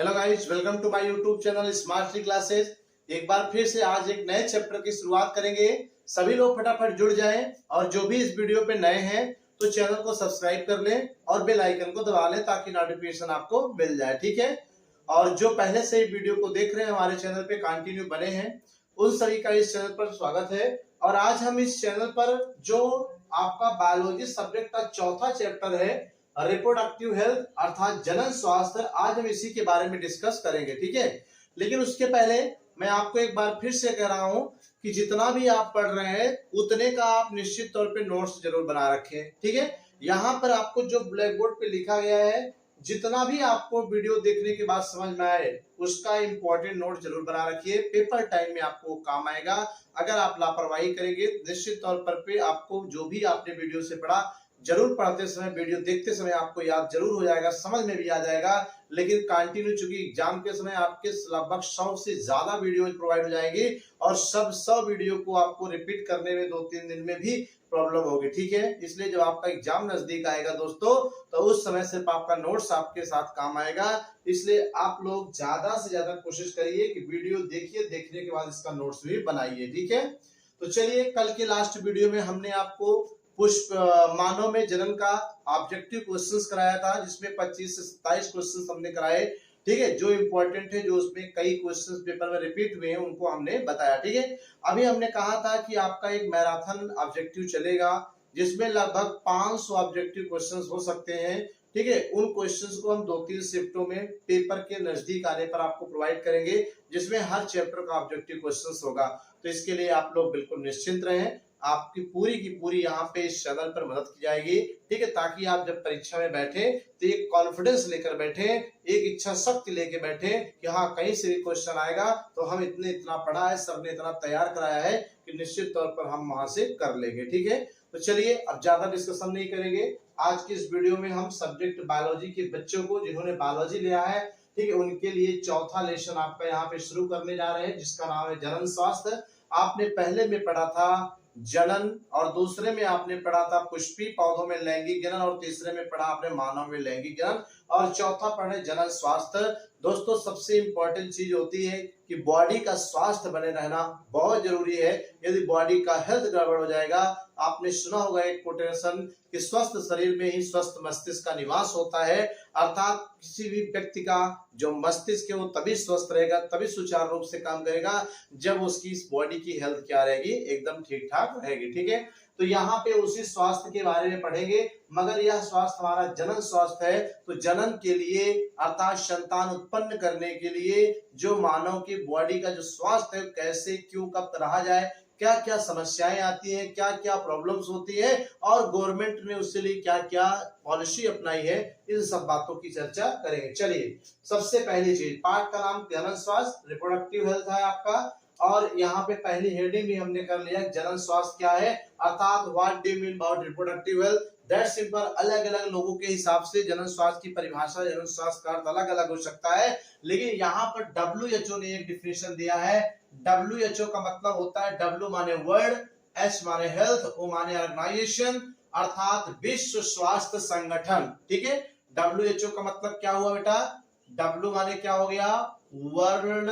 Hello guys, welcome to my YouTube channel smart study classes. एक बार फिर से आज एक नए चैप्टर की शुरुआत करेंगे। सभी लोग फटाफट जुड़ जाएं और जो भी इस वीडियो पे नए हैं तो चैनल को सब्सक्राइब कर लें और बेल आइकन को दबा लें ताकि नोटिफिकेशन आपको मिल जाए, ठीक है। और जो पहले से ही वीडियो को देख रहे हैं, हमारे चैनल पे कंटिन्यू बने हैं, उन सभी का इस चैनल पर स्वागत है। और आज हम इस चैनल पर जो आपका बायोलॉजी सब्जेक्ट का चौथा चैप्टर है, रिप्रोडक्टिव हेल्थ अर्थात जनन स्वास्थ्य, आज हम इसी के बारे में डिस्कस करेंगे, ठीक है। लेकिन उसके पहले मैं आपको एक बार फिर से कह रहा हूं कि जितना भी आप पढ़ रहे हैं उतने का आप निश्चित तौर पे नोट्स जरूर बना रखें, ठीक है। यहाँ पर आपको जो ब्लैक बोर्ड पे लिखा गया है, जितना भी आपको वीडियो देखने के बाद समझ में आए उसका इंपॉर्टेंट नोट जरूर बना रखिए। पेपर टाइम में आपको काम आएगा। अगर आप लापरवाही करेंगे निश्चित तौर पर आपको जो भी आपने वीडियो से पढ़ा जरूर पढ़ते समय, वीडियो देखते समय आपको याद जरूर हो जाएगा, समझ में भी आ जाएगा। लेकिन कंटिन्यू, चूंकि एग्जाम के समय आपके लगभग 100 से ज्यादा वीडियो प्रोवाइड हो जाएंगी और सब 100 वीडियो को आपको रिपीट करने में 2-3 दिन में भी प्रॉब्लम होगी, ठीक है। इसलिए जब आपका एग्जाम नजदीक आएगा दोस्तों, तो उस समय सिर्फ आपका नोट्स आपके साथ काम आएगा। इसलिए आप लोग ज्यादा से ज्यादा कोशिश करिए कि वीडियो देखिए, देखने के बाद इसका नोट्स भी बनाइए, ठीक है। तो चलिए, कल के लास्ट वीडियो में हमने आपको पुष्प मानव में जनन का ऑब्जेक्टिव क्वेश्चंस कराया था, जिसमें 25 से 27 क्वेश्चंस हमने कराए, ठीक है। जो इंपॉर्टेंट है, जो उसमें कई क्वेश्चंस पेपर में रिपीट हुए हैं, उनको हमने बताया, ठीक है। अभी हमने कहा था कि आपका एक मैराथन ऑब्जेक्टिव चलेगा जिसमें लगभग 500 ऑब्जेक्टिव क्वेश्चंस हो सकते हैं, ठीक है। उन क्वेश्चंस को हम 2-3 शिफ्टों में पेपर के नजदीक आने पर आपको प्रोवाइड करेंगे, जिसमें हर चैप्टर का ऑब्जेक्टिव क्वेश्चंस होगा। तो इसके लिए आप लोग बिल्कुल निश्चिंत रहें, आपकी पूरी की पूरी यहाँ पे इस चैनल पर मदद की जाएगी, ठीक है। ताकि आप जब परीक्षा में बैठे तो एक कॉन्फिडेंस लेकर बैठे, एक इच्छा शक्ति लेके बैठे कि हाँ, कहीं से भी क्वेश्चन आएगा तो हम इतना पढ़ा है, सर ने इतना तैयार कराया है कि निश्चित तौर पर हम वहां से कर लेंगे, ठीक है। तो चलिए, अब ज्यादा डिस्कशन नहीं करेंगे। आज की इस वीडियो में हम सब्जेक्ट बायोलॉजी के बच्चों को जिन्होंने बायोलॉजी लिया है, ठीक है, उनके लिए चौथा लेसन आपका यहाँ पे शुरू करने जा रहे हैं, जिसका नाम है जनन स्वास्थ्य। आपने पहले में पढ़ा था जनन, और दूसरे में आपने पढ़ा था पुष्पी पौधों में लैंगिक जनन, और तीसरे में पढ़ा आपने मानव में लैंगिक जनन, और चौथा पढ़े जनन स्वास्थ्य। दोस्तों, सबसे इंपॉर्टेंट चीज होती है कि बॉडी का स्वास्थ्य बने रहना बहुत जरूरी है। यदि बॉडी का हेल्थ गड़बड़ हो जाएगा, आपने सुना होगा एक कोटेशन कि स्वस्थ शरीर में ही स्वस्थ मस्तिष्क का निवास होता है। अर्थात किसी भी व्यक्ति का जो मस्तिष्क है वो तभी स्वस्थ रहेगा, तभी सुचारू रूप से काम करेगा जब उसकी इस बॉडी की हेल्थ क्या रहेगी, एकदम ठीक ठाक रहेगी, ठीक है। तो यहाँ पे उसी स्वास्थ्य के बारे में पढ़ेंगे, मगर यह स्वास्थ्य हमारा जनन स्वास्थ्य है। तो जनन के लिए अर्थात संतान उत्पन्न करने के लिए जो मानव की बॉडी का जो स्वास्थ्य है, कैसे क्यों कब रहा जाए, क्या क्या समस्याएं आती हैं, क्या क्या प्रॉब्लम्स होती है, और गवर्नमेंट ने उसके लिए क्या क्या पॉलिसी अपनाई है, इन सब बातों की चर्चा करेंगे। चलिए, सबसे पहली चीज, पाठ का नाम जनन स्वास्थ्य रिप्रोडक्टिव हेल्थ है आपका, और यहाँ पे पहली हेडिंग भी हमने कर लिया, जनन स्वास्थ्य क्या है, अर्थात what do you mean by reproductive health. That simple. अलग अलग लोगों के हिसाब से जनन स्वास्थ्य की परिभाषा, जनन स्वास्थ्य का अर्थ अलग अलग हो सकता है, लेकिन यहाँ पर WHO ने एक डिफिनेशन दिया है। WHO का मतलब होता है, W माने वर्ल्ड, H माने हेल्थ, O माने ऑर्गेनाइजेशन, अर्थात विश्व स्वास्थ्य संगठन, ठीक है। WHO का मतलब क्या हुआ बेटा, W माने क्या हो गया, वर्ल्ड,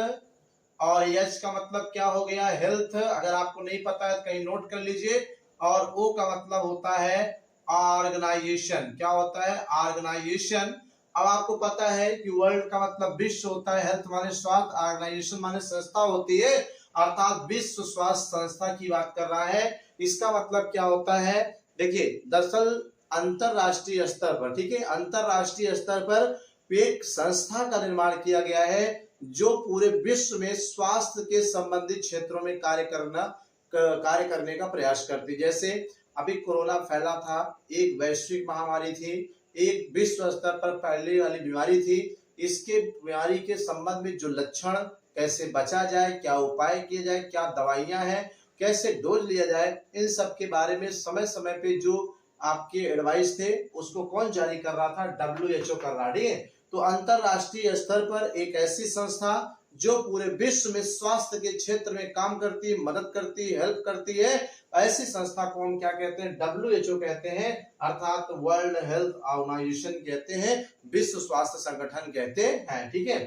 और H का मतलब क्या हो गया, हेल्थ। अगर आपको नहीं पता है तो कहीं नोट कर लीजिए। और O का मतलब होता है ऑर्गेनाइजेशन। क्या होता है, ऑर्गेनाइजेशन। अब आपको पता है कि वर्ल्ड का मतलब विश्व होता है, हेल्थ माने स्वास्थ्य, ऑर्गेनाइजेशन माने संस्था होती है, अर्थात विश्व स्वास्थ्य संस्था की बात कर रहा है। इसका मतलब क्या होता है, देखिए, दरअसल अंतरराष्ट्रीय स्तर पर, ठीक है, अंतरराष्ट्रीय स्तर पर एक संस्था का निर्माण किया गया है जो पूरे विश्व में स्वास्थ्य के संबंधित क्षेत्रों में कार्य करने का प्रयास करती। जैसे अभी कोरोना फैला था, एक वैश्विक महामारी थी, एक विश्व स्तर पर फैलने वाली बीमारी थी। इसके बीमारी के संबंध में जो लक्षण, कैसे बचा जाए, क्या उपाय किए जाए, क्या दवाइयां हैं, कैसे डोज लिया जाए, इन सब के बारे में समय समय पे जो आपके एडवाइस थे उसको कौन जारी कर रहा था, WHO कर रहा है। तो अंतरराष्ट्रीय स्तर पर एक ऐसी संस्था जो पूरे विश्व में स्वास्थ्य के क्षेत्र में काम करती है, मदद करती है, हेल्प करती है, ऐसी संस्था को हम क्या कहते हैं? WHO कहते हैं, अर्थात वर्ल्ड हेल्थ ऑर्गेनाइजेशन कहते हैं, विश्व स्वास्थ्य संगठन कहते हैं। ठीक है,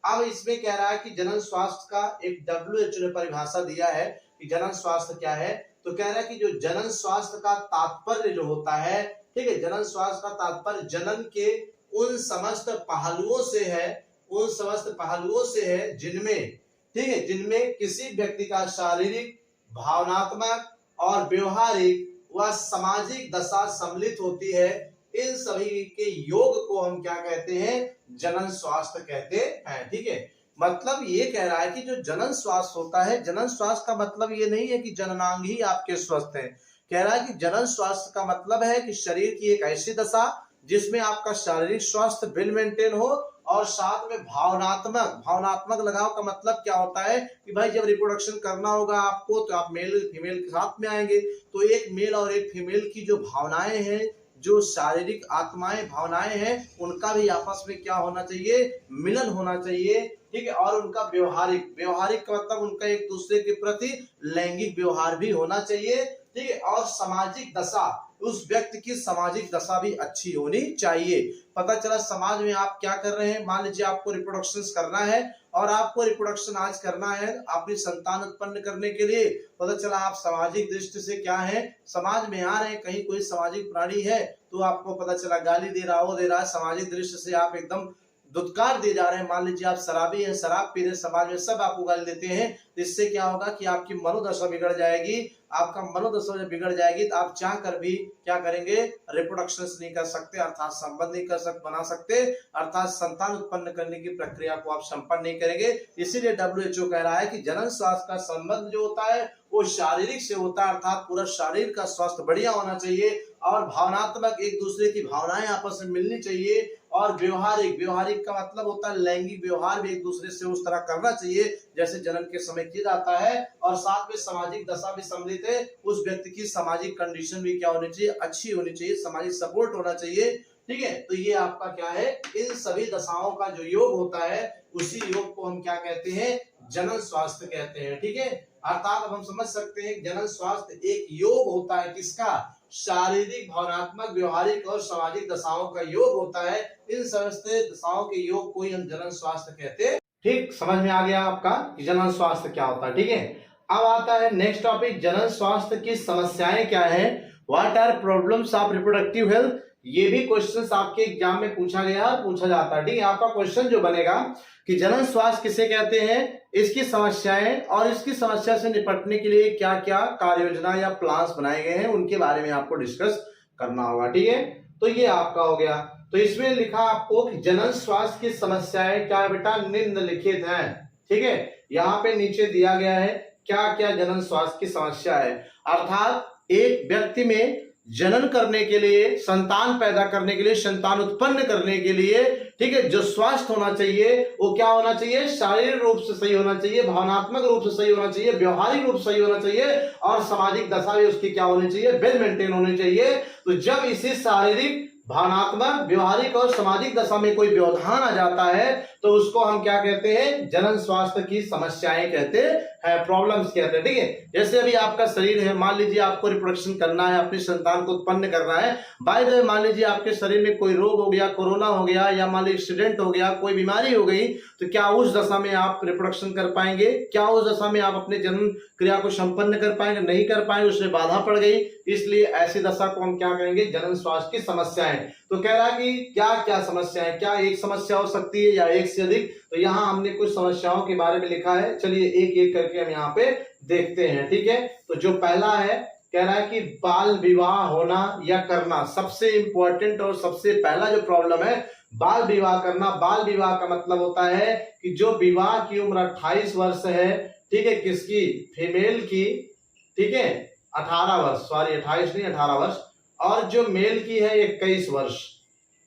अब इसमें कह रहा है कि जनन स्वास्थ्य का एक WHO ने परिभाषा दिया है कि जनन स्वास्थ्य क्या है। तो कह रहा है कि जो जनन स्वास्थ्य का तात्पर्य जो होता है, ठीक है, जनन स्वास्थ्य का तात्पर्य जनन के उन समस्त पहलुओं से है, उन समस्त पहलुओं से है जिनमें, ठीक है, जिनमें किसी व्यक्ति का शारीरिक, भावनात्मक और व्यवहारिक व सामाजिक दशा सम्मिलित होती है। इन सभी के योग को हम क्या कहते हैं? जनन स्वास्थ्य कहते हैं। ठीक है, मतलब ये कह रहा है कि जो जनन स्वास्थ्य होता है, जनन स्वास्थ्य का मतलब ये नहीं है कि जननांग ही आपके स्वस्थ है। कह रहा है कि जनन स्वास्थ्य का मतलब है कि शरीर की एक ऐसी दशा जिसमें आपका शारीरिक स्वास्थ्य वेल मेंटेन हो और साथ में भावनात्मक लगाव का मतलब क्या होता है कि भाई जब रिप्रोडक्शन करना होगा आपको तो आप मेल फीमेल के साथ में आएंगे, तो एक मेल और एक फीमेल की जो भावनाएं हैं, जो शारीरिक आत्माएं भावनाएं हैं, उनका भी आपस में क्या होना चाहिए? मिलन होना चाहिए। ठीक है, और उनका व्यवहारिक का मतलब उनका एक दूसरे के प्रति लैंगिक व्यवहार भी होना चाहिए। ठीक है, और सामाजिक दशा, उस व्यक्ति की सामाजिक दशा भी अच्छी होनी चाहिए। पता चला समाज में आप क्या कर रहे हैं, मान लीजिए आपको रिप्रोडक्शन करना है और आपको रिप्रोडक्शन आज करना है अपनी संतान उत्पन्न करने के लिए। पता चला आप सामाजिक दृष्टि से क्या है, समाज में आ रहे हैं, कहीं कोई सामाजिक प्राणी है तो आपको पता चला गाली दे रहा है, सामाजिक दृष्टि से आप एकदम दुत्कार दिए जा रहे हैं। मान लीजिए आप शराबी हैं, शराब पी रहे, समाज में सब आपको गाली देते हैं, इससे क्या होगा कि आपकी मनोदशा बिगड़ जाएगी। आपका मनोदशा जब बिगड़ जाएगी तो आप चाह कर भी क्या करेंगे? रिप्रोडक्शन नहीं कर सकते, अर्थात संबंध नहीं बना सकते, अर्थात संतान उत्पन्न करने की प्रक्रिया को आप संपन्न नहीं करेंगे। इसीलिए WHO कह रहा है कि जनन स्वास्थ्य का संबंध जो होता है वो शारीरिक से होता है, अर्थात पूरा शरीर का स्वास्थ्य बढ़िया होना चाहिए और भावनात्मक, एक दूसरे की भावनाएं आपस में मिलनी चाहिए, और व्यवहारिक का मतलब होता है लैंगिक व्यवहार भी एक दूसरे से उस तरह करना चाहिए जैसे जनन के समय किया जाता है, और साथ में सामाजिक दशा भी सम्मिलित है। उस व्यक्ति की सामाजिक कंडीशन भी क्या होनी चाहिए? अच्छी होनी चाहिए, सामाजिक सपोर्ट होना चाहिए। ठीक है, तो ये आपका क्या है? इन सभी दशाओं का जो योग होता है उसी योग को हम क्या कहते हैं? जनन स्वास्थ्य कहते हैं। ठीक है, अर्थात अब हम समझ सकते हैं जनन स्वास्थ्य एक योग होता है, किसका? शारीरिक, भावनात्मक, व्यवहारिक और सामाजिक दशाओं का योग होता है। इन समस्त दशाओं के योग को ही हम जनन स्वास्थ्य कहते हैं। ठीक, समझ में आ गया आपका कि जनन स्वास्थ्य क्या होता है। ठीक है, अब आता है नेक्स्ट टॉपिक, जनन स्वास्थ्य की समस्याएं क्या है? What are problems of reproductive health? ये भी क्वेश्चंस आपके एग्जाम में पूछा जाता है। ठीक है, आपका क्वेश्चन जो बनेगा कि जनन स्वास्थ्य किसे कहते हैं, इसकी समस्याएं और इसकी समस्या से निपटने के लिए क्या क्या कार्य योजना या प्लान्स बनाए गए हैं, उनके बारे में आपको डिस्कस करना होगा। ठीक है, तो ये आपका हो गया। तो इसमें लिखा आपको कि जनन स्वास्थ्य की समस्याएं क्या है बेटा? निम्नलिखित हैं। ठीक है, यहाँ पे नीचे दिया गया है क्या क्या जनन स्वास्थ्य की समस्या है, अर्थात एक व्यक्ति में जनन करने के लिए, संतान पैदा करने के लिए, संतान उत्पन्न करने के लिए, ठीक है, जो स्वास्थ्य होना चाहिए वो क्या होना चाहिए? शारीरिक रूप से सही होना चाहिए, भावनात्मक रूप से सही होना चाहिए, व्यवहारिक रूप से सही होना चाहिए, और सामाजिक दशा भी उसकी क्या होनी चाहिए? वेल मेंटेन होनी चाहिए। तो जब इसी शारीरिक, भावनात्मक, व्यवहारिक और सामाजिक दशा में कोई व्यवधान आ जाता है तो उसको हम क्या कहते हैं? जनन स्वास्थ्य की समस्याएं कहते हैं, प्रॉब्लम्स कहते हैं। ठीक है, जैसे अभी आपका शरीर है, मान लीजिए आपको रिप्रोडक्शन करना है, अपनी संतान को उत्पन्न करना है, बाय द वे मान लीजिए आपके शरीर में कोई रोग हो गया, कोरोना हो गया, या मान लीजिए एक्सीडेंट हो गया, कोई बीमारी हो गई, तो क्या उस दशा में आप रिप्रोडक्शन कर पाएंगे? क्या उस दशा में आप अपने जन्म क्रिया को संपन्न कर पाएंगे? नहीं कर पाएंगे, उसमें बाधा पड़ गई। इसलिए ऐसी दशा को हम क्या कहेंगे? जनन स्वास्थ्य की समस्याएं। तो कह रहा है कि क्या क्या समस्याएं, क्या एक समस्या हो सकती है या एक से अधिक? तो यहाँ हमने कुछ समस्याओं के बारे में लिखा है, चलिए एक एक करके हम यहाँ पे देखते हैं। ठीक है, तो जो पहला है, कह रहा है कि बाल विवाह होना या करना, सबसे इंपॉर्टेंट और सबसे पहला जो प्रॉब्लम है, बाल विवाह करना। बाल विवाह का मतलब होता है कि जो विवाह की उम्र 28 वर्ष है, ठीक है, किसकी? फीमेल की, ठीक है, 18 वर्ष, सॉरी 28 नहीं 18 वर्ष, और जो मेल की है 21 वर्ष।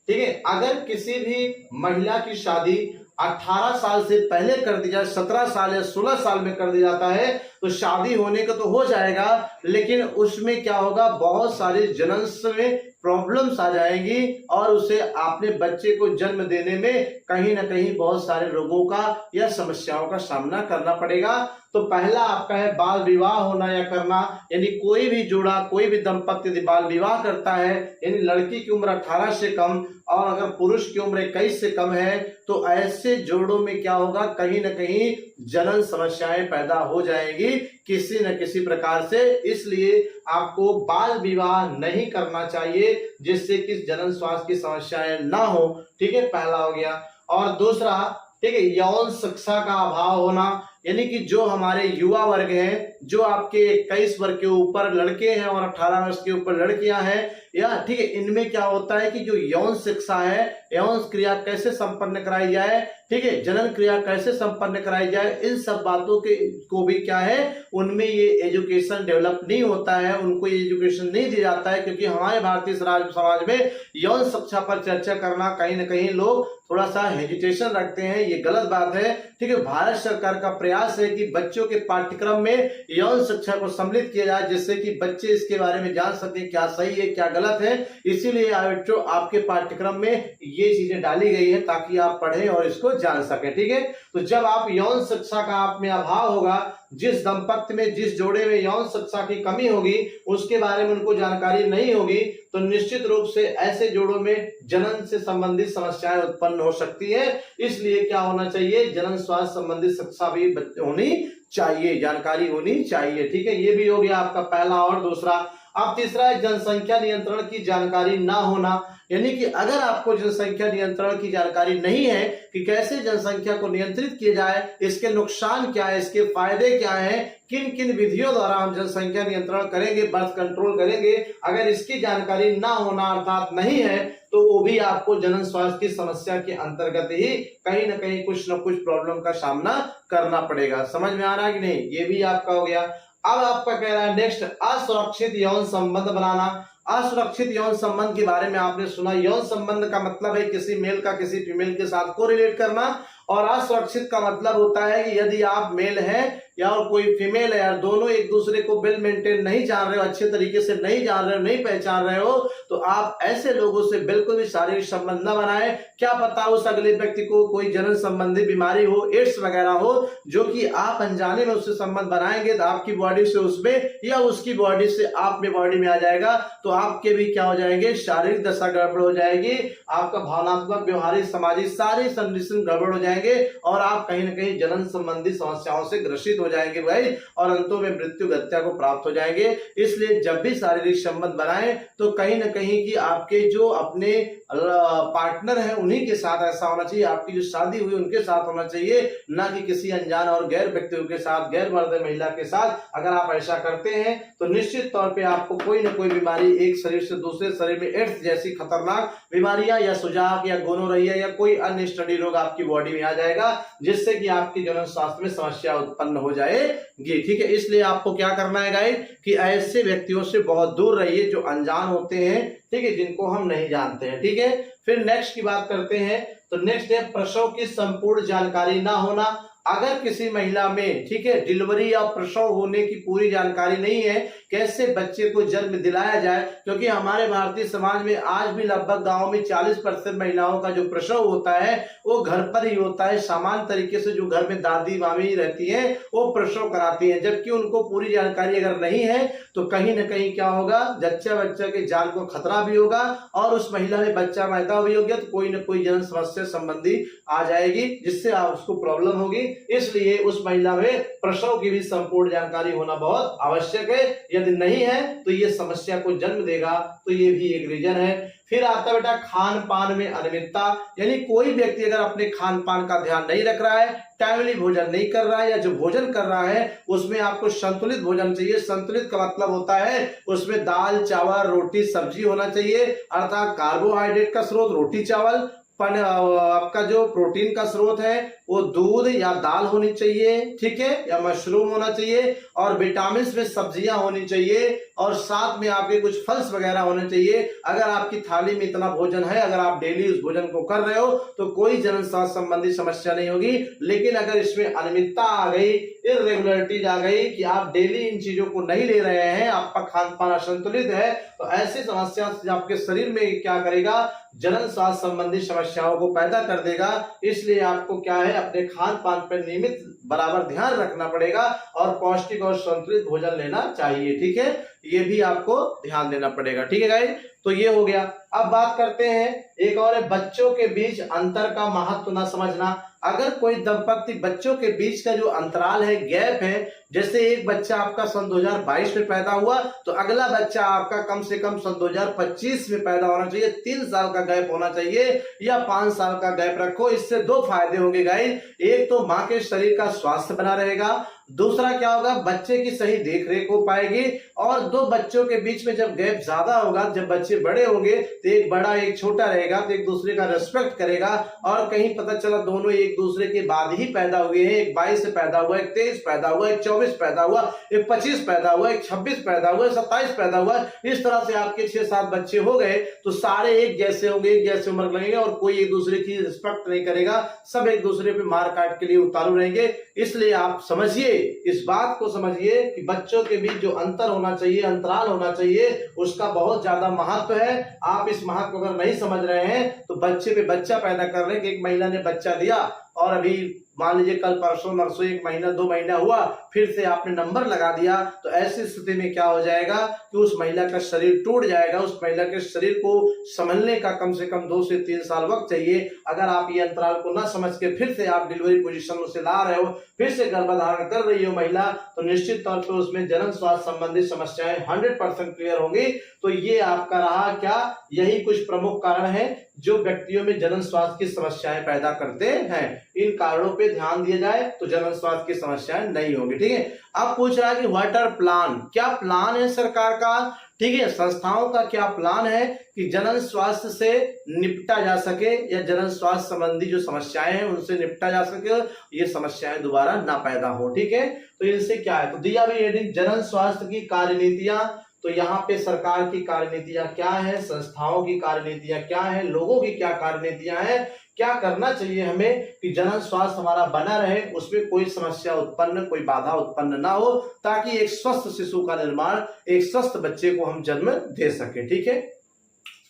ठीक है, अगर किसी भी महिला की शादी 18 साल से पहले कर दी जाए, 17 साल या 16 साल में कर दिया जाता है, तो शादी होने का तो हो जाएगा, लेकिन उसमें क्या होगा? बहुत सारे जनन में प्रॉब्लम्स आ जाएंगी और उसे अपने बच्चे को जन्म देने में कहीं ना कहीं बहुत सारे रोगों का या समस्याओं का सामना करना पड़ेगा। तो पहला आपका है बाल विवाह होना या करना, यानी कोई भी जोड़ा, कोई भी दंपत्ति यदि बाल विवाह करता है, यानी लड़की की उम्र 18 से कम और अगर पुरुष की उम्र 21 से कम है, तो ऐसे जोड़ों में क्या होगा, कहीं ना कहीं जनन समस्याएं पैदा हो जाएगी किसी न किसी प्रकार से। इसलिए आपको बाल विवाह नहीं करना चाहिए जिससे कि जनन स्वास्थ्य की समस्याएं ना हो। ठीक है, पहला हो गया। और दूसरा, ठीक है, यौन शिक्षा का अभाव होना, यानी कि जो हमारे युवा वर्ग हैं, जो आपके 21 वर्ष के ऊपर लड़के हैं और 18 वर्ष के ऊपर लड़कियां हैं, या ठीक है, इनमें क्या होता है कि जो यौन शिक्षा है, यौन क्रिया कैसे संपन्न कराई जाए, ठीक है, जनन क्रिया कैसे संपन्न कराई जाए, इन सब बातों के को भी क्या है, उनमें ये एजुकेशन डेवलप नहीं होता है, उनको ये एजुकेशन नहीं दिया जाता है। क्योंकि हमारे भारतीय समाज में यौन शिक्षा पर चर्चा करना कहीं ना कहीं लोग थोड़ा सा हेजिटेशन रखते हैं, ये गलत बात है। ठीक है, भारत सरकार का प्रयास है कि बच्चों के पाठ्यक्रम में यौन शिक्षा को सम्मिलित किया जाए जिससे कि बच्चे इसके बारे में जान सके क्या सही है क्या गलत है। इसीलिए बच्चों आपके पाठ्यक्रम में ये चीजें डाली गई है ताकि आप पढ़ें और इसको जान सकें। ठीक है, तो जब आप यौन शिक्षा का आप में अभाव होगा, जिस दंपत्ति में, जिस जोड़े में यौन शिक्षा की कमी होगी, उसके बारे में उनको जानकारी नहीं होगी, तो निश्चित रूप से ऐसे जोड़ों में जनन से संबंधित समस्याएं उत्पन्न हो सकती है। इसलिए क्या होना चाहिए, जनन स्वास्थ्य संबंधित शिक्षा भी होनी चाहिए, जानकारी होनी चाहिए। ठीक है, ये भी हो गया आपका पहला और दूसरा। अब तीसरा है जनसंख्या नियंत्रण की जानकारी ना होना, यानी कि अगर आपको जनसंख्या नियंत्रण की जानकारी नहीं है कि कैसे जनसंख्या को नियंत्रित किया जाए, इसके नुकसान क्या है, इसके फायदे क्या है, किन किन विधियों द्वारा हम जनसंख्या नियंत्रण करेंगे, बर्थ कंट्रोल करेंगे, अगर इसकी जानकारी ना होना अर्थात नहीं है, तो वो भी आपको जनन स्वास्थ्य की समस्या के अंतर्गत ही कहीं ना कहीं कुछ न कुछ प्रॉब्लम का सामना करना पड़ेगा। समझ में आ रहा है कि नहीं, ये भी आपका हो गया। अब आपका कह रहा है नेक्स्ट, असुरक्षित यौन संबंध बनाना। असुरक्षित यौन संबंध के बारे में आपने सुना, यौन संबंध का मतलब है किसी मेल का किसी फीमेल के साथ कोरिलेट करना, और असुरक्षित का मतलब होता है कि यदि आप मेल हैं या कोई फीमेल है, यार दोनों एक दूसरे को वेल मेंटेन नहीं जान रहे हो, अच्छे तरीके से नहीं जान रहे हो, नहीं पहचान रहे हो, तो आप ऐसे लोगों से बिल्कुल भी शारीरिक संबंध न बनाएं। क्या पता उस अगले व्यक्ति को कोई जनन संबंधी बीमारी हो, एड्स वगैरह हो, जो कि आप अनजाने में उससे संबंध बनाएंगे तो आपकी बॉडी से उसमें या उसकी बॉडी से आप में बॉडी में आ जाएगा, तो आपके भी क्या हो जाएंगे, शारीरिक दशा गड़बड़ हो जाएगी, आपका भावनात्मक, व्यवहारिक, सामाजिक सारी कंडीशन गड़बड़ हो जाएंगे और आप कहीं ना कहीं जनन संबंधी समस्याओं से ग्रसित हो जाएंगे भाई, और अंतों में मृत्यु गत्या को प्राप्त हो जाएंगे। इसलिए जब भी शारीरिक संबंध बनाएं तो कहीं ना कहीं कि आपके जो अपने पार्टनर है उन्हीं के साथ ऐसा होना चाहिए, आपकी जो शादी हुई उनके साथ होना चाहिए, ना कि किसी अनजान और गैर व्यक्तियों के साथ, गैर मर्द महिला के साथ। अगर आप ऐसा करते हैं तो निश्चित तौर पे आपको कोई ना कोई बीमारी एक शरीर से दूसरे शरीर में एड्स जैसी खतरनाक बीमारियां या सुजाक या गोनोरिया या कोई अन्य स्टडी रोग आपकी बॉडी में आ जाएगा, जिससे कि आपकी जनन स्वास्थ्य में समस्या उत्पन्न हो जाएगी। ठीक है, इसलिए आपको क्या करना है गाइस कि ऐसे व्यक्तियों से बहुत दूर रहिए जो अनजान होते हैं, ठीक है, जिनको हम नहीं जानते हैं। ठीक है, फिर नेक्स्ट की बात करते हैं। तो नेक्स्ट है प्रसव की संपूर्ण जानकारी ना होना। अगर किसी महिला में, ठीक है, डिलीवरी या प्रसव होने की पूरी जानकारी नहीं है, कैसे बच्चे को जन्म दिलाया जाए, क्योंकि हमारे भारतीय समाज में आज भी लगभग गांव में 40% महिलाओं का जो प्रसव होता है वो घर पर ही होता है। सामान्य तरीके से जो घर में दादी मामी रहती हैं वो प्रसव कराती हैं, जबकि उनको पूरी जानकारी अगर नहीं है तो कहीं ना कहीं क्या होगा, बच्चा के जान को खतरा भी होगा और उस महिला में बच्चा पैदा भी होगा तो कोई ना कोई जनन समस्या संबंधी आ जाएगी, जिससे उसको प्रॉब्लम होगी। इसलिए उस महिला में प्रसव की भी संपूर्ण जानकारी होना बहुत आवश्यक है। यदि नहीं है तो ये समस्या को जन्म देगा, तो ये भी एक रीजन है। फिर आता है बेटा खान पान में अनियमितता, यानी कोई व्यक्ति अगर अपने खान पान का ध्यान नहीं रख रहा है, टाइमली भोजन नहीं कर रहा है, या जो भोजन कर रहा है उसमें आपको संतुलित भोजन चाहिए। संतुलित का मतलब होता है उसमें दाल चावल रोटी सब्जी होना चाहिए, अर्थात कार्बोहाइड्रेट का स्रोत रोटी चावल, आपका जो प्रोटीन का स्रोत है वो दूध या दाल होनी चाहिए, ठीक है, या मशरूम होना चाहिए, और विटामिन में सब्जियां होनी चाहिए, और साथ में आपके कुछ फल्स वगैरह होने चाहिए। अगर आपकी थाली में इतना भोजन है, अगर आप डेली उस भोजन को कर रहे हो तो कोई जनन स्वास्थ्य संबंधी समस्या नहीं होगी। लेकिन अगर इसमें अनियमितता आ गई, इरेगुलरिटीज आ गई कि आप डेली इन चीजों को नहीं ले रहे हैं, आपका खान पान असंतुलित है, तो ऐसी समस्या आपके शरीर में क्या करेगा, जनन स्वास्थ्य संबंधी समस्याओं को पैदा कर देगा। इसलिए आपको क्या है, अपने खान पान पर नियमित बराबर ध्यान रखना पड़ेगा और पौष्टिक और संतुलित भोजन लेना चाहिए, ठीक है, ये भी आपको ध्यान देना पड़ेगा, ठीक है गाइस। तो ये हो गया। अब बात करते हैं एक और है, बच्चों के बीच अंतर का महत्व न समझना। अगर कोई दंपति बच्चों के बीच का जो अंतराल है, गैप है, जैसे एक बच्चा आपका सन 2022 में पैदा हुआ तो अगला बच्चा आपका कम से कम सन 2025 में पैदा होना चाहिए, 3 साल का गैप होना चाहिए या 5 साल का गैप रखो। इससे 2 फायदे होंगे गाइस, एक तो मां के शरीर का स्वास्थ्य बना रहेगा, दूसरा क्या होगा, बच्चे की सही देख रेख हो पाएगी, और 2 बच्चों के बीच में जब गैप ज्यादा होगा, जब बच्चे बड़े होंगे तो एक बड़ा एक छोटा रहेगा तो एक दूसरे का रेस्पेक्ट करेगा, और कहीं पता चला दोनों एक दूसरे के बाद ही पैदा हुए हैं, एक 22 से पैदा हुआ, एक 23 पैदा हुआ, एक 24 पैदा हुआ, एक 25 पैदा हुआ, एक 26 पैदा हुआ, 27 पैदा हुआ, इस तरह से आपके 6-7 बच्चे हो गए तो सारे एक जैसे होंगे, एक जैसे उम्र लगेंगे, और कोई एक दूसरे की रिस्पेक्ट नहीं करेगा, सब एक दूसरे पे मार काट के लिए उतारू रहेंगे। इसलिए आप समझिए, इस बात को समझिए कि बच्चों के बीच जो अंतर होना चाहिए, अंतराल होना चाहिए, उसका बहुत ज्यादा महत्व है। आप इस महत्व को अगर नहीं समझ रहे हैं तो बच्चे पे बच्चा पैदा कर रहे हैं कि एक महिला ने बच्चा दिया और अभी मान लीजिए कल परसों नरसों 1 महीना 2 महीना हुआ, फिर से आपने नंबर लगा दिया, तो ऐसी स्थिति में क्या हो जाएगा कि उस महिला का शरीर टूट जाएगा। उस महिला के शरीर को संभलने का कम से कम 2 से 3 साल वक्त चाहिए। अगर आप ये अंतराल को ना समझ के फिर से आप डिलीवरी पोजीशन में से ला रहे हो, फिर से गर्भधारण कर रही हो महिला, तो निश्चित तौर पर उसमें जनन स्वास्थ्य संबंधी समस्याएं 100% क्लियर होंगी। तो ये आपका रहा क्या, यही कुछ प्रमुख कारण है जो व्यक्तियों में जनन स्वास्थ्य की समस्याएं पैदा करते हैं। इन कारणों पे ध्यान दिया जाए तो जनन स्वास्थ्य की समस्याएं नहीं होंगी, ठीक है। अब पूछ रहा है कि व्हाट आर प्लान, क्या प्लान है सरकार का, ठीक है, संस्थाओं का क्या प्लान है कि जनन स्वास्थ्य से निपटा जा सके, या जनन स्वास्थ्य संबंधी जो समस्याएं हैं उनसे निपटा जा सके, ये समस्याएं दोबारा ना पैदा हो, ठीक है। तो इनसे क्या है, तो दिया भी हेडिंग जनन स्वास्थ्य की कार्यनीतियां। तो यहाँ पे सरकार की कार्यनीतियां क्या है, संस्थाओं की कार्यनीतियां क्या है, लोगों की क्या कार्यनीतियां हैं, क्या करना चाहिए हमें कि जनन स्वास्थ्य हमारा बना रहे, उसमें कोई समस्या उत्पन्न, कोई बाधा उत्पन्न ना हो, ताकि एक स्वस्थ शिशु का निर्माण, एक स्वस्थ बच्चे को हम जन्म दे सके, ठीक है।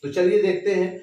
तो चलिए देखते हैं।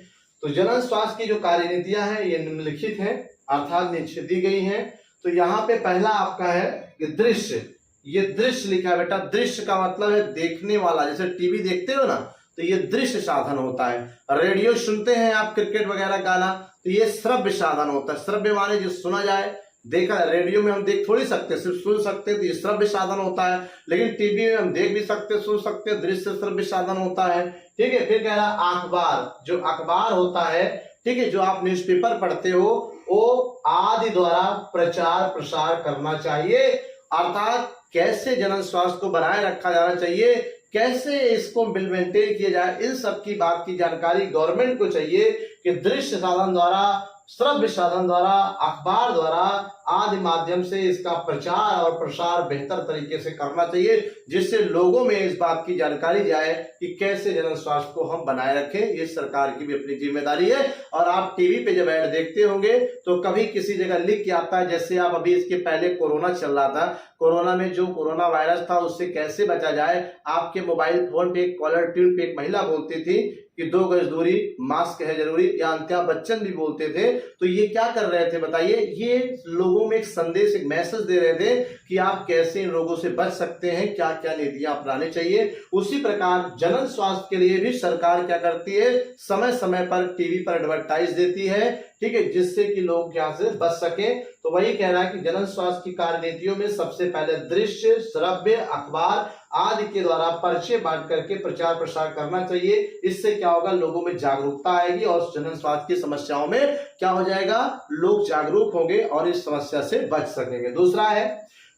तो जनन स्वास्थ्य की जो कार्यनीतियां हैं ये निम्नलिखित हैं, अर्थात निश्चित दी गई हैं। तो यहाँ पे पहला आपका है कि दृश्य, ये दृश्य लिखा है बेटा। दृश्य का मतलब है देखने वाला, जैसे टीवी देखते हो ना, तो ये दृश्य साधन होता है। रेडियो सुनते हैं आप, क्रिकेट वगैरह गाना, तो ये श्रव्य साधन होता है। श्रव्य माने जो सुना जाए, देखा, रेडियो में हम देख थोड़ी सकते, सिर्फ सुन सकते, तो ये श्रव्य साधन होता है। लेकिन टीवी में हम देख भी सकते, सुन सकते, दृश्य श्रव्य साधन होता है, ठीक है। फिर कह रहा अखबार, जो अखबार होता है, ठीक है, जो आप न्यूज़पेपर पढ़ते हो, वो आदि द्वारा प्रचार प्रसार करना चाहिए। अर्थात कैसे जनन स्वास्थ्य को बनाए रखा जाना चाहिए, कैसे इसको मेंटेन किया जाए, इन सब की बात की जानकारी गवर्नमेंट को चाहिए कि दृश्य साधन द्वारा, श्रव्य साधन द्वारा, अखबार द्वारा आदि माध्यम से इसका प्रचार और प्रसार बेहतर तरीके से करना चाहिए, जिससे लोगों में इस बात की जानकारी जाए कि कैसे जनन स्वास्थ्य को हम बनाए रखें। ये सरकार की भी अपनी जिम्मेदारी है। और आप टीवी पे जब ऐड देखते होंगे तो कभी किसी जगह लिख के आता है, जैसे आप अभी इसके पहले कोरोना चल रहा था, कोरोना में जो कोरोना वायरस था उससे कैसे बचा जाए, आपके मोबाइल फोन पे कॉलर ट्यून पे एक महिला बोलती थी कि 2 गज दूरी, मास्क है जरूरी, या अमिताभ बच्चन भी बोलते थे। तो ये क्या कर रहे थे बताइए, ये लोगों में एक संदेश, एक मैसेज दे रहे थे कि आप कैसे इन रोगों से बच सकते हैं, क्या क्या नीतियां अपनानी चाहिए। उसी प्रकार जनन स्वास्थ्य के लिए भी सरकार क्या करती है, समय समय पर टीवी पर एडवर्टाइज देती है, ठीक है, जिससे कि लोग यहाँ से बच सके। तो वही कह रहा है कि जनन स्वास्थ्य की कार्यनीतियों में सबसे पहले दृश्य, श्रव्य, अखबार आदि के द्वारा परिचय बांट करके प्रचार प्रसार करना चाहिए। इससे क्या होगा, लोगों में जागरूकता आएगी और जनन स्वास्थ्य की समस्याओं में क्या हो जाएगा, लोग जागरूक होंगे और इस समस्या से बच सकेंगे। दूसरा है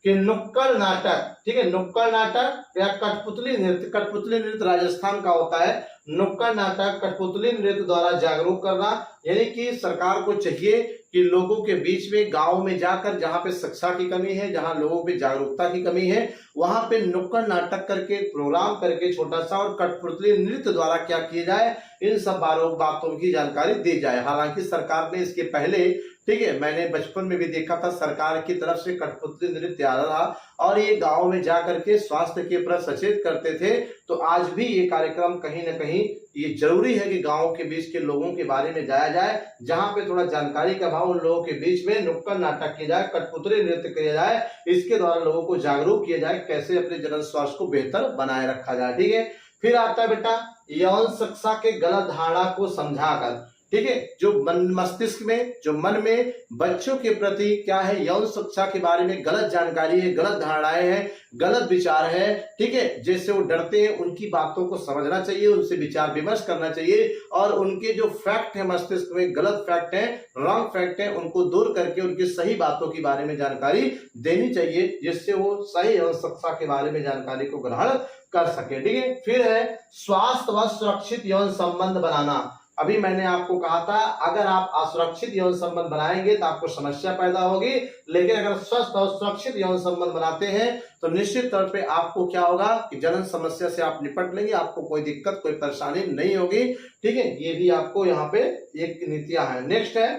कि नुक्कड़ नाटक, ठीक है, नुक्कड़ नाटक या कठपुतली नृत्य। कठपुतली नृत्य राजस्थान का होता है। नुक्कड़ नाटक, कठपुतली नृत्य द्वारा जागरूक करना। यानी कि सरकार को चाहिए कि लोगों के बीच में गांव में जाकर जहां पे शिक्षा की कमी है, जहां लोगों पे जागरूकता की कमी है, वहां पे नुक्कड़ नाटक करके, प्रोग्राम करके छोटा सा, और कठपुतली नृत्य द्वारा क्या किया जाए, इन सब बातों की जानकारी दी जाए। हालांकि सरकार ने इसके पहले, ठीक है, मैंने बचपन में भी देखा था, सरकार की तरफ से कठपुतली नृत्य आ रहा था और ये गांव में जाकर के स्वास्थ्य के प्रति सचेत करते थे। तो आज भी ये कार्यक्रम कहीं ना कहीं ये जरूरी है कि गांव के बीच के लोगों के बारे में जाया जाए, जहां पे थोड़ा जानकारी का अभाव, उन लोगों के बीच में नुक्कड़ नाटक किया जाए, कठपुतली नृत्य किया जाए, इसके द्वारा लोगों को जागरूक किया जाए कैसे अपने जनन स्वास्थ्य को बेहतर बनाए रखा जाए। ठीक है, फिर आता है बेटा यौन शिक्षा के गलत धारणा को समझाकर। ठीक है, जो मस्तिष्क में, जो मन में बच्चों के प्रति क्या है, यौन शिक्षा के बारे में गलत जानकारी है, गलत धारणाएं हैं, गलत विचार है। ठीक है, जैसे वो डरते हैं, उनकी बातों को समझना चाहिए, उनसे विचार विमर्श करना चाहिए और उनके जो फैक्ट है मस्तिष्क में, गलत फैक्ट है, रॉन्ग फैक्ट है, उनको दूर करके उनकी सही बातों के बारे में जानकारी देनी चाहिए, जिससे वो सही यौन शिक्षा के बारे में जानकारी को ग्रहण कर सके। ठीक है, फिर है स्वास्थ्य व सुरक्षित यौन संबंध बनाना। अभी मैंने आपको कहा था, अगर आप असुरक्षित यौन संबंध बनाएंगे तो आपको समस्या पैदा होगी, लेकिन अगर स्वस्थ और सुरक्षित यौन संबंध बनाते हैं तो निश्चित तौर पे आपको क्या होगा कि जनन समस्या से आप निपट लेंगे, आपको कोई दिक्कत, कोई परेशानी नहीं होगी। ठीक है, ये भी आपको यहाँ पे एक नीतियां है। नेक्स्ट है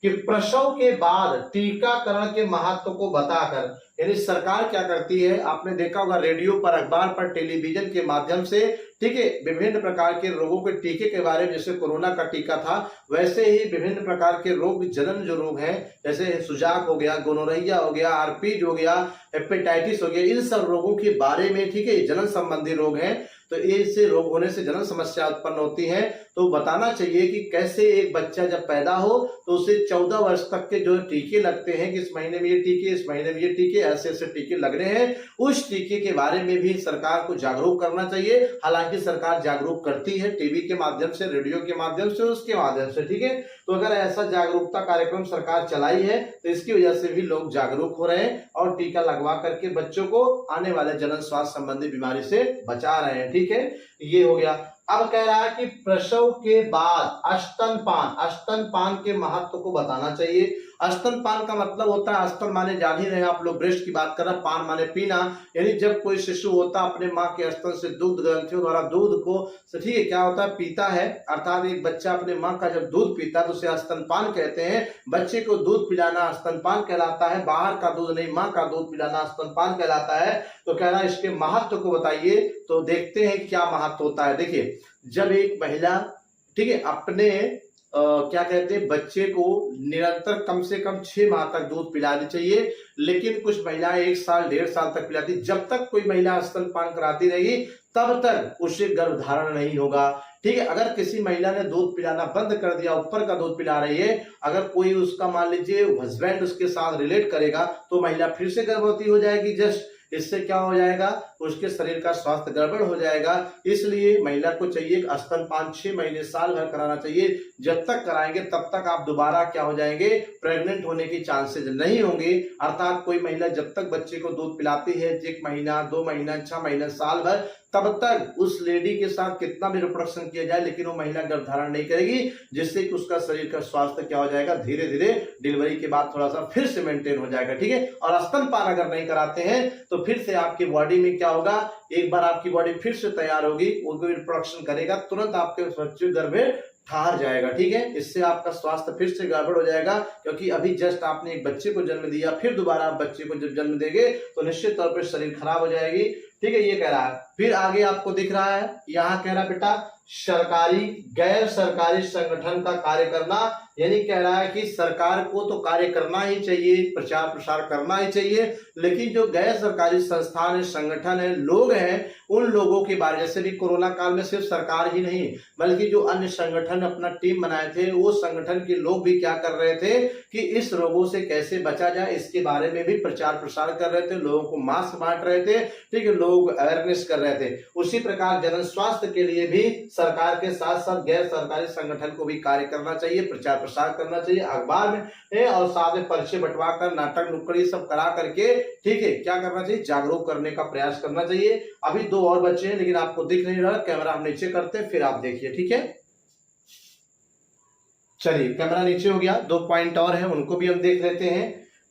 कि प्रसव के बाद टीकाकरण के महत्व को बताकर, यानी सरकार क्या करती है, आपने देखा होगा रेडियो पर, अखबार पर, टेलीविजन के माध्यम से, ठीक है, विभिन्न प्रकार के रोगों के टीके के बारे में, जैसे कोरोना का टीका था, वैसे ही विभिन्न प्रकार के रोग, जनन जो रोग हैं, जैसे सुजाक हो गया, गोनोरिया हो गया, आरपीज हो गया, हेपेटाइटिस हो गया, इन सब रोगों के बारे में, ठीक है, जनन संबंधी रोग हैं, तो इससे रोग होने से जनन समस्या उत्पन्न होती है। तो बताना चाहिए कि कैसे एक बच्चा जब पैदा हो तो उसे 14 वर्ष तक के जो टीके लगते हैं, कि इस महीने में ये टीके, इस महीने में ये टीके, ऐसे ऐसे टीके लग रहे हैं, उस टीके के बारे में भी सरकार को जागरूक करना चाहिए। हालांकि सरकार जागरूक करती है टीवी के माध्यम से, रेडियो के माध्यम से, उसके माध्यम से। ठीक है, तो अगर ऐसा जागरूकता कार्यक्रम सरकार चलाई है तो इसकी वजह से भी लोग जागरूक हो रहे हैं और टीका लगवा करके बच्चों को आने वाले जनन स्वास्थ्य संबंधी बीमारी से बचा रहे हैं। ठीक है, ये हो गया। अब कह रहा है कि प्रसव के बाद स्तनपान के महत्व को बताना चाहिए। स्तनपान का मतलब होता है, स्तन माने जान ही रहे आप लोग, ब्रेस्ट की बात कर रहे हैं, पान माने पीना, यानी जब कोई शिशु होता अपने माँ के स्तन से दुग्ध ग्रंथियों द्वारा दूध को, ठीक है, क्या होता है, पीता है, अर्थात एक बच्चा अपने माँ का जब दूध पीता है तो उसे स्तनपान कहते हैं। बच्चे को दूध पिलाना स्तनपान कहलाता है, बाहर का दूध नहीं, माँ का दूध पिलाना स्तनपान कहलाता है। तो कह रहा है इसके महत्व को बताइए, तो देखते हैं क्या महत्व होता है। देखिए, जब एक महिला, ठीक है, अपने क्या कहते हैं, बच्चे को निरंतर कम से कम 6 माह तक दूध पिलानी चाहिए, लेकिन कुछ महिलाएं 1 साल 1.5 साल तक पिलाती। जब तक कोई महिला स्तनपान कराती रहेगी तब तक उसे गर्भधारण नहीं होगा। ठीक है, अगर किसी महिला ने दूध पिलाना बंद कर दिया, ऊपर का दूध पिला रही है, अगर कोई उसका मान लीजिए हस्बैंड उसके साथ रिलेट करेगा तो महिला फिर से गर्भवती हो जाएगी। जस्ट इससे क्या हो जाएगा, उसके शरीर का स्वास्थ्य गड़बड़ हो जाएगा। इसलिए महिला को चाहिए स्तनपान 6 महीने साल भर कराना चाहिए। जब तक कराएंगे तब तक आप दोबारा क्या हो जाएंगे, प्रेग्नेंट होने की चांसेस नहीं होंगे। अर्थात कोई महिला जब तक बच्चे को दूध पिलाती है, 1 महीना, 2 महीना, 6 महीना, साल भर, तब तक उस लेडी के साथ कितना भी रिप्रोडक्शन किया जाए, लेकिन वो महिला गर्भधारण नहीं करेगी, जिससे कि उसका शरीर का स्वास्थ्य क्या हो जाएगा, धीरे धीरे डिलीवरी के बाद थोड़ा सा फिर से मेंटेन हो जाएगा। ठीक है, और स्तनपान अगर नहीं कराते हैं तो फिर से आपकी बॉडी में क्या होगा, एक बार आपकी बॉडी फिर से तैयार होगी, वो रिप्रोडक्शन करेगा, तुरंत आपके बच्चे गर्भ में ठहर जाएगा। ठीक है, इससे आपका स्वास्थ्य फिर से गड़बड़ हो जाएगा, क्योंकि अभी जस्ट आपने एक बच्चे को जन्म दिया, फिर दोबारा आप बच्चे को जब जन्म देंगे तो निश्चित तौर पर शरीर खराब हो जाएगी। ठीक है, ये कह रहा है। फिर आगे आपको दिख रहा है, यहाँ कह रहा है बेटा सरकारी गैर सरकारी संगठन का कार्य करना, यानी कह रहा है कि सरकार को तो कार्य करना ही चाहिए, प्रचार प्रसार करना ही चाहिए, लेकिन जो गैर सरकारी संस्थान है, संगठन है, लोग हैं, उन लोगों के बारे, जैसे भी कोरोना काल में सिर्फ सरकार ही नहीं बल्कि जो अन्य संगठन अपना टीम बनाए थे, वो संगठन के लोग भी क्या कर रहे थे कि इस रोगों से कैसे बचा जाए इसके बारे में भी प्रचार प्रसार कर रहे थे, लोगों को मास्क बांट रहे थे। ठीक है, लोग अवेयरनेस कर रहे थे। उसी प्रकार जनन स्वास्थ्य के लिए भी सरकार के साथ साथ गैर सरकारी संगठन को भी कार्य करना चाहिए, प्रचार प्रसार करना चाहिए अखबार में, और साथ में पर्चे बंटवा कर नाटक नुक्कड़ी सब करा करके, ठीक है, क्या करना चाहिए, जागरूक करने का प्रयास करना चाहिए। अभी 2 और बच्चे हैं लेकिन आपको दिख नहीं रहा, कैमरा हम नीचे करते हैं फिर आप देखिए, ठीक है। चलिए कैमरा नीचे हो गया, 2 पॉइंट और हैं उनको भी हम देख लेते हैं।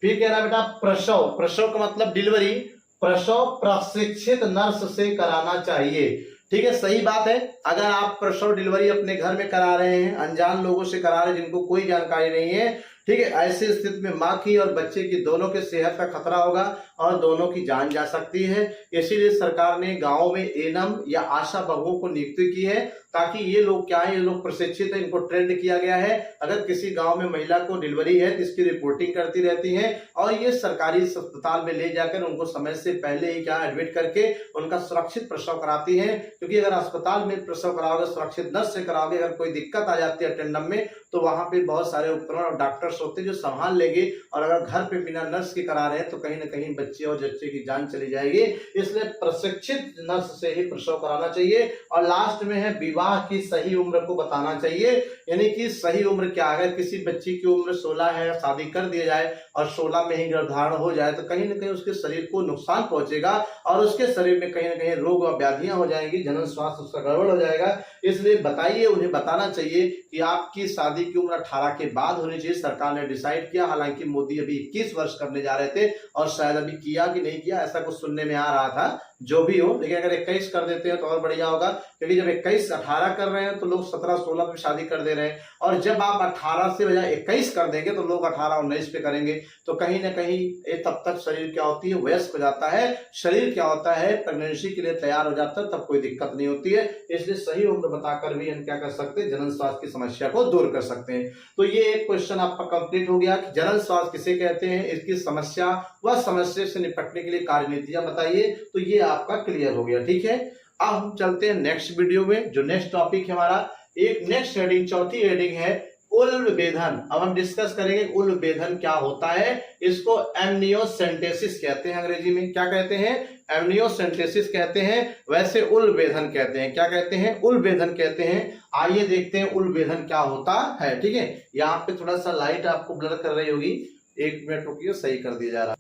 फिर कह रहा बेटा प्रसव, प्रसव का मतलब डिलीवरी, प्रसव प्रशिक्षित नर्स से कराना चाहिए, ठीक है, सही बात है। अगर आप प्रसव डिलीवरी अपने घर में करा रहे हैं, अनजान लोगों से करा रहे हैं जिनको कोई जानकारी नहीं है, ठीक है, ऐसी स्थिति में माँ की और बच्चे की दोनों के सेहत का खतरा होगा और दोनों की जान जा सकती है। इसीलिए सरकार ने गांव में एनम या आशा बहुओं को नियुक्ति की है, ताकि ये लोग क्या है, ये लोग प्रशिक्षित है, इनको ट्रेंड किया गया है। अगर किसी गांव में महिला को डिलीवरी है तो इसकी रिपोर्टिंग करती रहती है और ये सरकारी अस्पताल में ले जाकर उनको समय से पहले ही क्या एडमिट करके उनका सुरक्षित प्रसव कराती है। क्योंकि अगर अस्पताल में प्रसव कराओगे, सुरक्षित नर्स से कराओगे, अगर कोई दिक्कत आ जाती है अटेंडम में, तो वहां पे बहुत सारे उपकरण और डॉक्टर्स होते हैं जो संभाल लेंगे। और अगर घर पे बिना नर्स के करा रहे हैं तो कहीं ना कहीं बच्चे और बच्चे की जान चली जाएगी। इसलिए प्रशिक्षित नर्स से ही प्रसव कराना चाहिए। और लास्ट में है विवाह की सही उम्र को बताना चाहिए, यानी कि सही उम्र क्या है। किसी बच्ची की उम्र 16 है, शादी कर दिया जाए और 16 में ही गर्भधारण हो जाए तो कहीं ना कहीं उसके शरीर को नुकसान पहुंचेगा और उसके शरीर में कहीं ना कहीं रोग और व्याधियां हो जाएंगी, जनन स्वास्थ्य उसका गड़बड़ हो जाएगा। इसलिए बताइए, उन्हें बताना चाहिए कि आपकी शादी की उम्र 18 के बाद होनी चाहिए। सरकार ने डिसाइड किया, हालांकि मोदी अभी 21 वर्ष करने जा रहे थे और शायद अभी किया कि नहीं किया ऐसा कुछ सुनने में आ रहा था, जो भी हो, लेकिन अगर 21 कर देते हैं तो और बढ़िया होगा। क्योंकि जब 21-18 कर रहे हैं तो लोग 17-16 पे शादी कर दे रहे हैं, और जब आप 18 से बजाय 21 कर देंगे तो लोग 18-19 पे करेंगे। तो कहीं ना कहीं ये तब तक शरीर क्या होती है, वयस्क हो जाता है, शरीर क्या होता है, प्रेगनेंसी के लिए तैयार हो जाता है, तब कोई दिक्कत नहीं होती है। इसलिए सही उम्र बताकर भी हम क्या कर सकते हैं, जनन स्वास्थ्य की समस्या को दूर कर सकते हैं। तो ये एक क्वेश्चन आपका कंप्लीट हो गया कि जनन स्वास्थ्य किसे कहते हैं, इसकी समस्या व समस्या से निपटने के लिए कार्यनीतियां बताइए। तो ये आपका क्लियर हो गया, ठीक है। अब हम चलते हैं नेक्स्ट वीडियो में। जो नेक्स्ट टॉपिक है हमारा, एक नेक्स्ट हेडिंग, चौथी हेडिंग है उल्ब वेधन। अब हम डिस्कस करेंगे उल्ब वेधन क्या होता है। इसको एमनियोसेंटेसिस कहते हैं, अंग्रेजी में क्या कहते हैं, एमनियोसेंटेसिस कहते हैं। वैसे उल्ब वेधन कहते हैं, क्या कहते हैं, उल्ब वेधन कहते हैं। आइए देखते हैं उल्ब वेधन क्या होता है, ठीक है। यहाँ पे थोड़ा सा लाइट आपको ब्लर कर रही होगी, 1 मिनट रुकिए, सही कर दिया जा रहा है।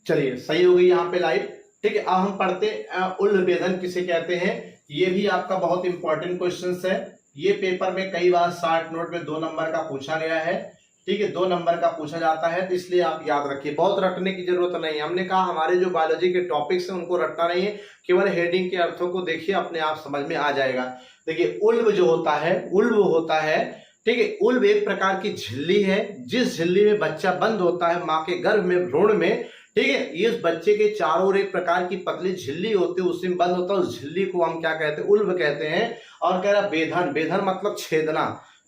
चलिए सही हो गई यहाँ पे लाइट, ठीक है। अब हम पढ़ते उल्ब वेधन किसे कहते हैं। ये भी आपका बहुत इंपॉर्टेंट क्वेश्चन है। ये पेपर में कई बार शॉर्ट नोट में 2 नंबर का पूछा गया है, ठीक है, 2 नंबर का पूछा जाता है। तो इसलिए आप याद रखिए, बहुत रटने की जरूरत नहीं है। हमने कहा हमारे जो बायोलॉजी के टॉपिक्स हैं उनको रटना नहीं है, केवल हेडिंग के अर्थों को देखिए, अपने आप समझ में आ जाएगा। देखिए उल्ब जो होता है, उल्ब होता है, ठीक है, उल्ब एक प्रकार की झिल्ली है, जिस झिल्ली में बच्चा बंद होता है माँ के गर्भ में, भ्रूण में, ठीक है। इस बच्चे के चारों ओर एक प्रकार की पतली झिल्ली होती है, उसमें बंद होता है, उस झिल्ली को हम क्या कहते हैं, उल्ब कहते हैं। और कह रहा वेधन, वेधन मतलब छेदना,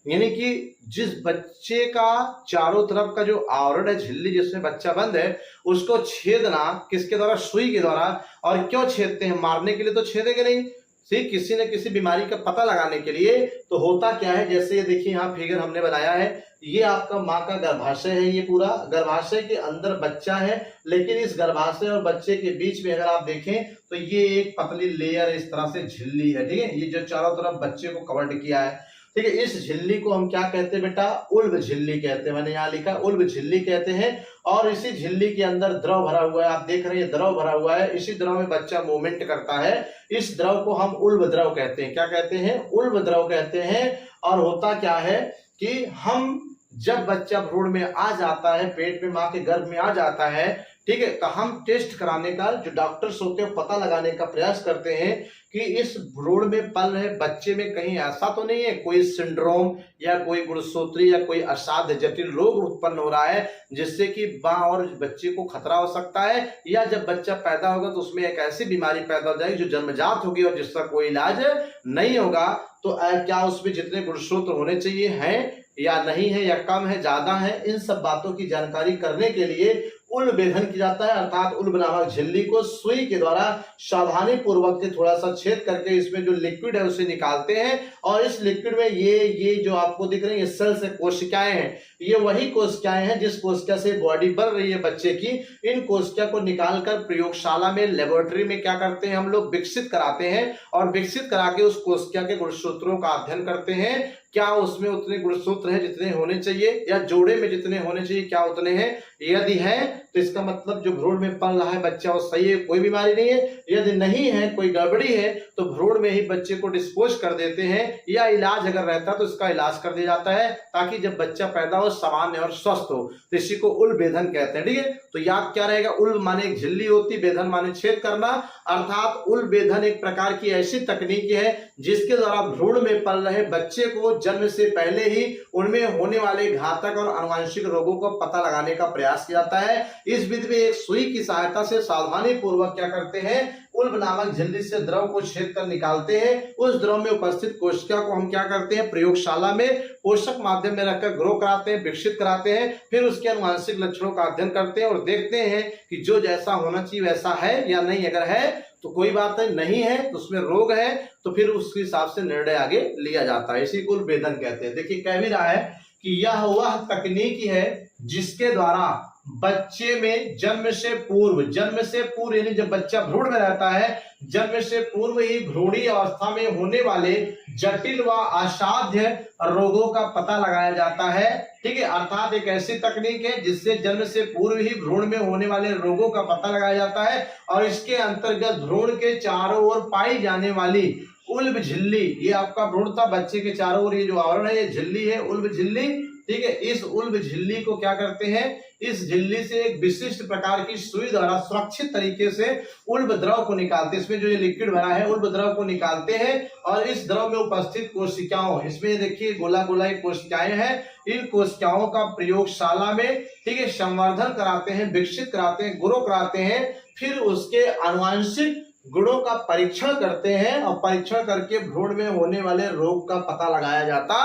यानी कि जिस बच्चे का चारों तरफ का जो आवरण है, झिल्ली जिसमें बच्चा बंद है, उसको छेदना किसके द्वारा, सुई के द्वारा। और क्यों छेदते हैं, मारने के लिए तो छेदेंगे नहीं, ठीक, किसी न किसी बीमारी का पता लगाने के लिए। तो होता क्या है, जैसे ये देखिए यहाँ फिगर हमने बनाया है, ये आपका माँ का गर्भाशय है, ये पूरा गर्भाशय के अंदर बच्चा है, लेकिन इस गर्भाशय और बच्चे के बीच में अगर आप देखें तो ये एक पतली लेयर इस तरह से झिल्ली है, ठीक है, ये जो चारों तरफ बच्चे को कवर्ड किया है, ठीक है। इस झिल्ली को हम क्या कहते हैं बेटा, उल्ब झिल्ली कहते हैं। मैंने यहाँ लिखा उल्ब झिल्ली कहते हैं। और इसी झिल्ली के अंदर द्रव भरा हुआ है, आप देख रहे हैं द्रव भरा हुआ है, इसी द्रव में बच्चा मूवमेंट करता है। इस द्रव को हम उल्ब द्रव कहते हैं, क्या कहते हैं, उल्ब द्रव कहते हैं। और होता क्या है कि हम जब बच्चा भ्रूण में आ जाता है, पेट में माँ के गर्भ में आ जाता है, ठीक है, तो हम टेस्ट कराने का, जो डॉक्टर्स होते हैं पता लगाने का प्रयास करते हैं कि इस भ्रूण में पल रहे बच्चे में कहीं ऐसा तो नहीं है कोई सिंड्रोम या कोई गुणसूत्री या कोई असाध्य जटिल रोग उत्पन्न हो रहा है जिससे कि मां और बच्चे को खतरा हो सकता है, या जब बच्चा पैदा होगा तो उसमें एक ऐसी बीमारी पैदा हो जाएगी जो जन्मजात होगी और जिसका कोई इलाज नहीं होगा। तो क्या उसमें जितने गुणसूत्र होने चाहिए हैं या नहीं है, या कम है, ज्यादा है, इन सब बातों की जानकारी करने के लिए उल भेदन किया जाता है, अर्थात उल्ब नामक झिल्ली को सुई के द्वारा सावधानी पूर्वक से थोड़ा सा छेद करके इसमें जो लिक्विड है उसे निकालते हैं। और इस लिक्विड में ये जो आपको दिख रही है सेल्स है, कोशिकाएं हैं, ये वही कोशिकाएं हैं जिस कोशिका से बॉडी बन रही है बच्चे की। इन कोशिका को निकालकर प्रयोगशाला में, लेबोरेटरी में क्या करते हैं हम लोग, विकसित कराते हैं। और विकसित करा के उस कोशिका के गुणसूत्रों का अध्ययन करते हैं, क्या उसमें उतने गुणसूत्र हैं जितने होने चाहिए, या जोड़े में जितने होने चाहिए क्या उतने हैं। यदि है तो इसका मतलब जो भ्रूण में पल रहा है बच्चा वो सही है, कोई बीमारी नहीं है। यदि नहीं है, कोई गड़बड़ी है, तो भ्रूण में ही बच्चे को डिस्पोज कर देते हैं, या इलाज अगर रहता तो इसका इलाज कर दिया जाता है, ताकि जब बच्चा पैदा हो सामान्य और स्वस्थ हो। तो इसी को उल्ब भेदन कहते हैं। ठीक है, तो याद क्या रहेगा, उल्ब माने एक झिल्ली होती, भेदन माने छेद करना। अर्थात उल्ब भेदन एक प्रकार की ऐसी तकनीक है जिसके द्वारा भ्रूण में पल रहे बच्चे को जन्म से पहले ही उनमें होने वाले घातक और आनुवंशिक रोगों को पता लगाने का प्रयास किया जाता है। इस विधि में एक सुई की सहायता से सावधानी पूर्वक क्या करते हैं, उल्ब नामक झिल्ली से द्रव को छेद कर निकालते हैं। उस द्रव में उपस्थित कोशिका को हम क्या करते हैं, प्रयोगशाला में पोषक माध्यम में रखकर ग्रो कराते हैं, विकसित कराते हैं। फिर उसके आनुवंशिक लक्षणों का अध्ययन करते हैं और देखते हैं कि जो जैसा होना चाहिए वैसा है या नहीं। अगर है तो कोई बात नहीं है तो उसमें रोग है तो फिर उसके हिसाब से निर्णय आगे लिया जाता है। इसी को उल्ब भेदन कहते हैं। देखिए कह भी रहा है कि यह वह तकनीक है जिसके द्वारा बच्चे में जन्म से पूर्व यानी जब बच्चा भ्रूण में रहता है, जन्म से पूर्व ही भ्रूणी अवस्था में होने वाले जटिल व असाध्य रोगों का पता लगाया जाता है। ठीक है, अर्थात एक ऐसी तकनीक है जिससे जन्म से पूर्व ही भ्रूण में होने वाले रोगों का पता लगाया जाता है। और इसके अंतर्गत भ्रूण के चारों ओर पाई जाने वाली उल्ब झिल्ली, ये आपका भ्रूण था, बच्चे के चारों ओर ये जो आवरण है ये झिल्ली है, उल्ब झिल्ली। ठीक है, इस उल्ब झिल्ली को क्या करते हैं, इस झिल्ली से एक विशिष्ट प्रकार की सुई द्वारा सुरक्षित तरीके से उल्ब द्रव को निकालते हैं। इसमें जो ये लिक्विड भरा है उल्ब द्रव को निकालते हैं और इस द्रव में उपस्थित कोशिकाओं, इसमें देखिए गोला गोला कोशिकाएं हैं, इन कोशिकाओं का प्रयोगशाला में ठीक है संवर्धन कराते हैं, विकसित कराते हैं, ग्रो कराते हैं। फिर उसके आनुवंशिक गुणों का परीक्षण करते हैं और परीक्षण करके भ्रूण में होने वाले रोग का पता लगाया जाता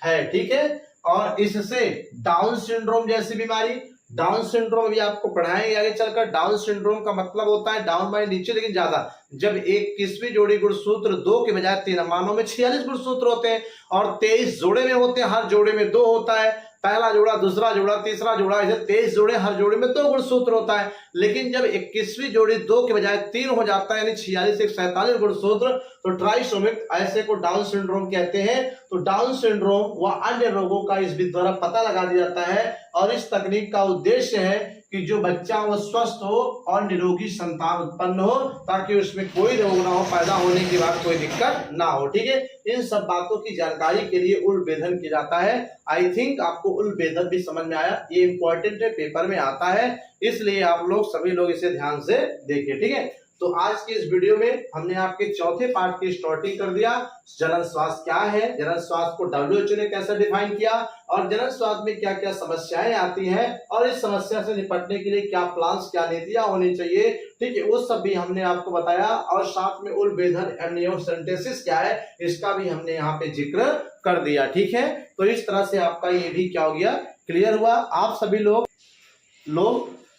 है। ठीक है, और इससे डाउन सिंड्रोम जैसी बीमारी, डाउन सिंड्रोम भी आपको पढ़ाएंगे आगे चलकर। डाउन सिंड्रोम का मतलब होता है डाउन माने नीचे लेकिन ज्यादा, जब 21वीं जोड़ी गुणसूत्र 2 के बजाय 3, मानव में 46 गुणसूत्र होते हैं और 23 जोड़े में होते हैं, हर जोड़े में 2 होता है, पहला जोड़ा, दूसरा जोड़ा, तीसरा जोड़ा, ऐसे 23 जोड़े, हर जोड़े में 2 गुणसूत्र होता है। लेकिन जब 21वीं जोड़ी 2 के बजाय 3 हो जाता है, यानी 46 से 47 गुणसूत्र, तो ट्राइसोमिक, ऐसे को डाउन सिंड्रोम कहते हैं। तो डाउन सिंड्रोम व अन्य रोगों का इस विधि द्वारा पता लगा दिया जाता है। और इस तकनीक का उद्देश्य है कि जो बच्चा वो स्वस्थ हो और निरोगी संतान उत्पन्न हो, ताकि उसमें कोई रोग ना हो, पैदा होने के बाद कोई दिक्कत ना हो। ठीक है, इन सब बातों की जानकारी के लिए उल्ब भेदन किया जाता है। आई थिंक आपको उल्ब भेदन भी समझ में आया, ये इंपॉर्टेंट है, पेपर में आता है, इसलिए आप लोग सभी लोग इसे ध्यान से देखिए। ठीक है, तो आज की इस वीडियो में हमने आपके चौथे पार्ट की स्टार्टिंग कर दिया। जनन स्वास्थ्य क्या है, जनन स्वास्थ्य को WHO ने कैसे डिफाइन किया, और जनन स्वास्थ्य में क्या क्या समस्याएं आती हैं, और इस समस्या से निपटने के लिए क्या प्लान्स, क्या नीतियां होनी चाहिए। ठीक है, वो सब भी हमने आपको बताया। और साथ में उल्ब भेदन एमनियोसेंटेसिस क्या है, इसका भी हमने यहाँ पे जिक्र कर दिया। ठीक है, तो इस तरह से आपका ये भी क्या हो गया, क्लियर हुआ। आप सभी लोग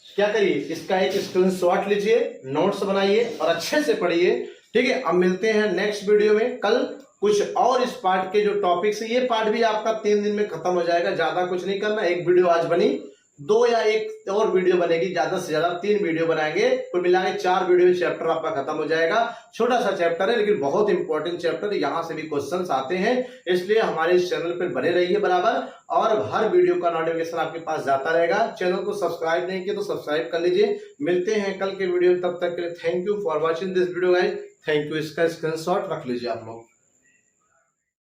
क्या करिए, इसका एक स्क्रीनशॉट लीजिए, नोट्स बनाइए और अच्छे से पढ़िए। ठीक है, अब मिलते हैं नेक्स्ट वीडियो में कल कुछ और इस पार्ट के जो टॉपिक्स है। ये पार्ट भी आपका 3 दिन में खत्म हो जाएगा, ज्यादा कुछ नहीं करना। एक वीडियो आज बनी, 2 या 1 और वीडियो बनेगी, ज्यादा से ज्यादा 3 वीडियो बनाएंगे, कुल मिला के 4 वीडियो चैप्टर आपका खत्म हो जाएगा। छोटा सा चैप्टर है लेकिन बहुत इंपॉर्टेंट चैप्टर है, यहाँ से भी क्वेश्चंस आते हैं, इसलिए हमारे इस चैनल पर बने रहिए बराबर, और हर वीडियो का नोटिफिकेशन आपके पास जाता रहेगा। चैनल को सब्सक्राइब नहीं किया तो सब्सक्राइब कर लीजिए। मिलते हैं कल के वीडियो, तब तक के लिए thank you for watching this video guys, thank you. इसका स्क्रीनशॉट रख लीजिए आप लोग।